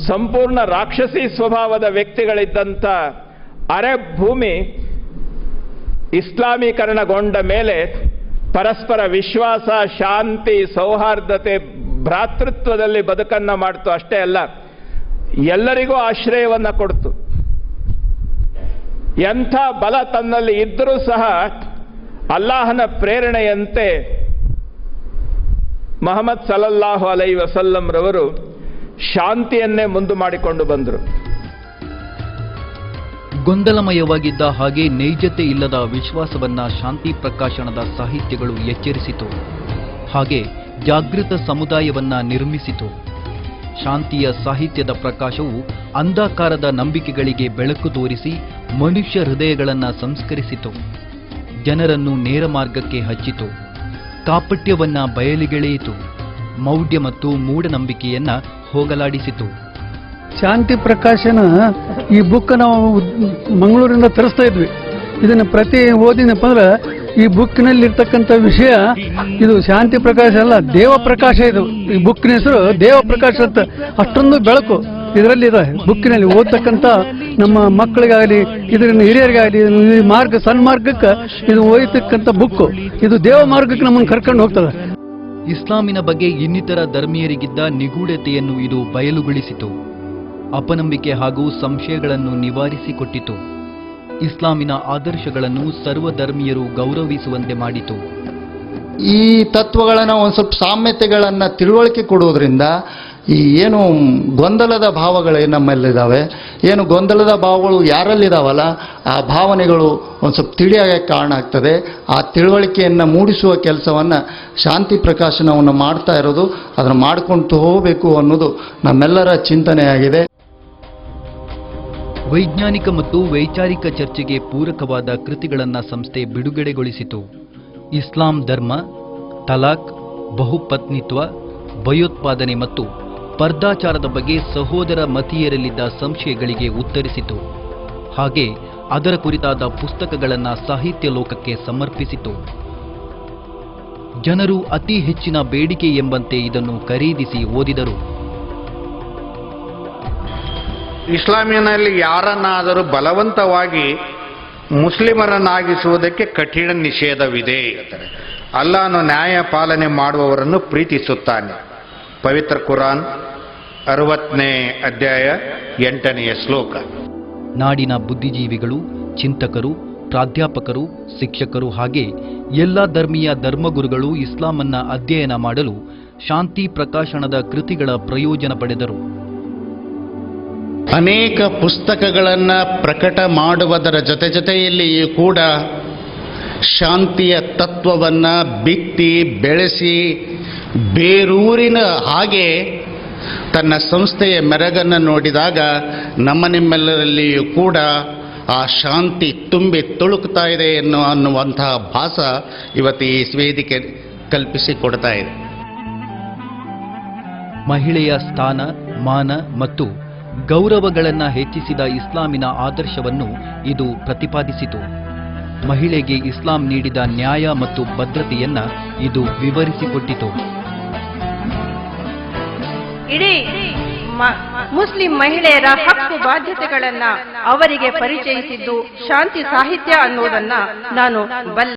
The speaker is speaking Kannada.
ಸಂಪೂರ್ಣ ರಾಕ್ಷಸಿ ಸ್ವಭಾವದ ವ್ಯಕ್ತಿಗಳಿದ್ದಂಥ ಅರಬ್ ಭೂಮಿ ಇಸ್ಲಾಮೀಕರಣಗೊಂಡ ಮೇಲೆ ಪರಸ್ಪರ ವಿಶ್ವಾಸ, ಶಾಂತಿ, ಸೌಹಾರ್ದತೆ, ಭ್ರಾತೃತ್ವದಲ್ಲಿ ಬದುಕನ್ನು ಮಾಡ್ತು. ಅಷ್ಟೇ ಅಲ್ಲ, ಎಲ್ಲರಿಗೂ ಆಶ್ರಯವನ್ನು ಕೊಡ್ತು. ಎಂಥ ಬಲ ತನ್ನಲ್ಲಿ ಇದ್ದರೂ ಸಹ ಅಲ್ಲಾಹನ ಪ್ರೇರಣೆಯಂತೆ ಮುಹಮ್ಮದ್ ಸಲ್ಲಲ್ಲಾಹು ಅಲೈಹಿ ವಸಲ್ಲಂ ರವರು ಶಾಂತಿಯನ್ನೇ ಮುಂದು ಮಾಡಿಕೊಂಡು ಬಂದರು. ಗೊಂದಲಮಯವಾಗಿದ್ದ ಹಾಗೆ ನೈಜತೆ ಇಲ್ಲದ ವಿಶ್ವಾಸವನ್ನ ಶಾಂತಿ ಪ್ರಕಾಶನದ ಸಾಹಿತ್ಯಗಳು ಎಚ್ಚರಿಸಿತು. ಹಾಗೆ ಜಾಗೃತ ಸಮುದಾಯವನ್ನ ನಿರ್ಮಿಸಿತು. ಶಾಂತಿಯ ಸಾಹಿತ್ಯದ ಪ್ರಕಾಶವು ಅಂಧಕಾರದ ನಂಬಿಕೆಗಳಿಗೆ ಬೆಳಕು ತೋರಿಸಿ ಮನುಷ್ಯ ಹೃದಯಗಳನ್ನು ಸಂಸ್ಕರಿಸಿತು. ಜನರನ್ನು ನೇರ ಮಾರ್ಗಕ್ಕೆ ಹಚ್ಚಿತು. ಕಾಪಟ್ಯವನ್ನ ಬಯಲಿಗೆಳೆಯಿತು. ಮೌಢ್ಯ ಮತ್ತು ಮೂಢನಂಬಿಕೆಯನ್ನ ಹೋಗಲಾಡಿಸಿತು. ಶಾಂತಿ ಪ್ರಕಾಶನ ಈ ಬುಕ್ ನಾವು ಮಂಗಳೂರಿಂದ ತರಿಸ್ತಾ ಇದ್ವಿ. ಇದನ್ನು ಪ್ರತಿ ಓದಿನಪ್ಪ ಅಂದ್ರೆ ಈ ಬುಕ್ನಲ್ಲಿ ಇರ್ತಕ್ಕಂಥ ವಿಷಯ ಇದು ಶಾಂತಿ ಪ್ರಕಾಶ ಅಲ್ಲ, ದೇವ ಪ್ರಕಾಶ. ಇದು ಈ ಬುಕ್ನ ಹೆಸರು ದೇವ ಪ್ರಕಾಶ ಅಂತ. ಅಷ್ಟೊಂದು ಬೆಳಕು ಇದರಲ್ಲಿ ಇದೆ. ಬುಕ್ಕಿನಲ್ಲಿ ಓದ್ತಕ್ಕಂಥ ನಮ್ಮ ಮಕ್ಕಳಿಗಾಗಲಿ, ಇದರಿಂದ ಹಿರಿಯರಿಗಾಗಲಿ, ಮಾರ್ಗ ಸನ್ಮಾರ್ಗಕ್ಕೆ ಇದು ಓದತಕ್ಕಂಥ ಬುಕ್. ಇದು ದೇವ ಮಾರ್ಗಕ್ಕೆ ನಮ್ಮನ್ನು ಕರ್ಕೊಂಡು ಹೋಗ್ತದೆ. ಇಸ್ಲಾಮಿನ ಬಗ್ಗೆ ಇನ್ನಿತರ ಧರ್ಮೀಯರಿಗಿದ್ದ ನಿಗೂಢತೆಯನ್ನು ಇದು ಬಯಲುಗೊಳಿಸಿತು. ಅಪನಂಬಿಕೆ ಹಾಗೂ ಸಂಶಯಗಳನ್ನು ನಿವಾರಿಸಿಕೊಟ್ಟಿತು. ಇಸ್ಲಾಮಿನ ಆದರ್ಶಗಳನ್ನು ಸರ್ವಧರ್ಮೀಯರು ಗೌರವಿಸುವಂತೆ ಮಾಡಿತು. ಈ ತತ್ವಗಳನ್ನು ಒಂದು ಸ್ವಲ್ಪ ಸಾಮ್ಯತೆಗಳನ್ನು ತಿಳುವಳಿಕೆ ಕೊಡುವುದರಿಂದ ಈ ಏನು ಗೊಂದಲದ ಭಾವಗಳು ನಮ್ಮಲ್ಲಿದ್ದಾವೆ, ಏನು ಗೊಂದಲದ ಭಾವಗಳು ಯಾರಲ್ಲಿದ್ದಾವಲ್ಲ ಆ ಭಾವನೆಗಳು ಒಂದು ಸ್ವಲ್ಪ ತಿಳಿಯಾಗಕ್ಕೆ ಕಾರಣ ಆಗ್ತದೆ. ಆ ತಿಳುವಳಿಕೆಯನ್ನು ಮೂಡಿಸುವ ಕೆಲಸವನ್ನು ಶಾಂತಿ ಪ್ರಕಾಶನವನ್ನು ಮಾಡ್ತಾ ಇರೋದು, ಅದನ್ನು ಮಾಡಿಕೊಂಡು ಹೋಗಬೇಕು ಅನ್ನೋದು ನಮ್ಮೆಲ್ಲರ ಚಿಂತನೆಯಾಗಿದೆ. ವೈಜ್ಞಾನಿಕ ಮತ್ತು ವೈಚಾರಿಕ ಚರ್ಚೆಗೆ ಪೂರಕವಾದ ಕೃತಿಗಳನ್ನು ಸಂಸ್ಥೆ ಬಿಡುಗಡೆಗೊಳಿಸಿತು. ಇಸ್ಲಾಂ ಧರ್ಮ, ತಲಾಕ್, ಬಹುಪತ್ನಿತ್ವ, ಭಯೋತ್ಪಾದನೆ ಮತ್ತು ಪರ್ದಾಚಾರದ ಬಗ್ಗೆ ಸಹೋದರ ಮತೀಯರಲ್ಲಿದ್ದ ಸಂಶಯಗಳಿಗೆ ಉತ್ತರಿಸಿತು. ಹಾಗೆ ಅದರ ಕುರಿತಾದ ಪುಸ್ತಕಗಳನ್ನು ಸಾಹಿತ್ಯ ಲೋಕಕ್ಕೆ ಸಮರ್ಪಿಸಿತು. ಜನರು ಅತಿ ಹೆಚ್ಚಿನ ಬೇಡಿಕೆ ಎಂಬಂತೆ ಇದನ್ನು ಖರೀದಿಸಿ ಓದಿದರು. ಇಸ್ಲಾಮಿನಲ್ಲಿ ಯಾರನ್ನಾದರೂ ಬಲವಂತವಾಗಿ ಮುಸ್ಲಿಮರನ್ನಾಗಿಸುವುದಕ್ಕೆ ಕಠಿಣ ನಿಷೇಧವಿದೆ. ಅಲ್ಲಾಹನು ನ್ಯಾಯ ಪಾಲನೆ ಮಾಡುವವರನ್ನು ಪ್ರೀತಿಸುತ್ತಾನೆ. ಪವಿತ್ರ ಕುರಾನ್ 60ನೇ ಅಧ್ಯಾಯ 8ನೇ ಶ್ಲೋಕ. ನಾಡಿನ ಬುದ್ಧಿಜೀವಿಗಳು, ಚಿಂತಕರು, ಪ್ರಾಧ್ಯಾಪಕರು, ಶಿಕ್ಷಕರು ಹಾಗೆ ಎಲ್ಲ ಧರ್ಮೀಯ ಧರ್ಮಗುರುಗಳು ಇಸ್ಲಾಮನ್ನ ಅಧ್ಯಯನ ಮಾಡಲು ಶಾಂತಿ ಪ್ರಕಾಶನದ ಕೃತಿಗಳ ಪ್ರಯೋಜನ ಪಡೆದರು. ಅನೇಕ ಪುಸ್ತಕಗಳನ್ನು ಪ್ರಕಟ ಮಾಡುವುದರ ಜೊತೆಯಲ್ಲಿಯೂ ಕೂಡ ಶಾಂತಿಯ ತತ್ವವನ್ನು ಬಿತ್ತಿ ಬೆಳೆಸಿ ಬೇರೂರಿನ ಹಾಗೆ ತನ್ನ ಸಂಸ್ಥೆಯ ಮೆರಗನ್ನು ನೋಡಿದಾಗ ನಿಮ್ಮೆಲ್ಲರಲ್ಲಿಯೂ ಕೂಡ ಆ ಶಾಂತಿ ತುಂಬಿ ತುಳುಕ್ತಾ ಇದೆ ಅನ್ನುವಂತಹ ಭಾಸ ಇವತ್ತು ಈ ವೇದಿಕೆ ಕಲ್ಪಿಸಿಕೊಡ್ತಾ ಇದೆ. ಮಹಿಳೆಯ ಸ್ಥಾನ, ಮಾನ ಮತ್ತು ಗೌರವಗಳನ್ನು ಹೆಚ್ಚಿಸಿದ ಇಸ್ಲಾಮಿನ ಆದರ್ಶವನ್ನು ಇದು ಪ್ರತಿಪಾದಿಸಿತು. ಮಹಿಳೆಗೆ ಇಸ್ಲಾಂ ನೀಡಿದ ನ್ಯಾಯ ಮತ್ತು ಭದ್ರತೆಯನ್ನ ಇದು ವಿವರಿಸಿಕೊಟ್ಟಿತು. ಇಡೀ ಮುಸ್ಲಿಂ ಮಹಿಳೆಯರ ಹಕ್ಕು ಬಾಧ್ಯತೆಗಳನ್ನ ಅವರಿಗೆ ಪರಿಚಯಿಸಿದ್ದು ಶಾಂತಿ ಸಾಹಿತ್ಯ ಅನ್ನೋದನ್ನ ನಾನು ಬಲ್ಲೆ.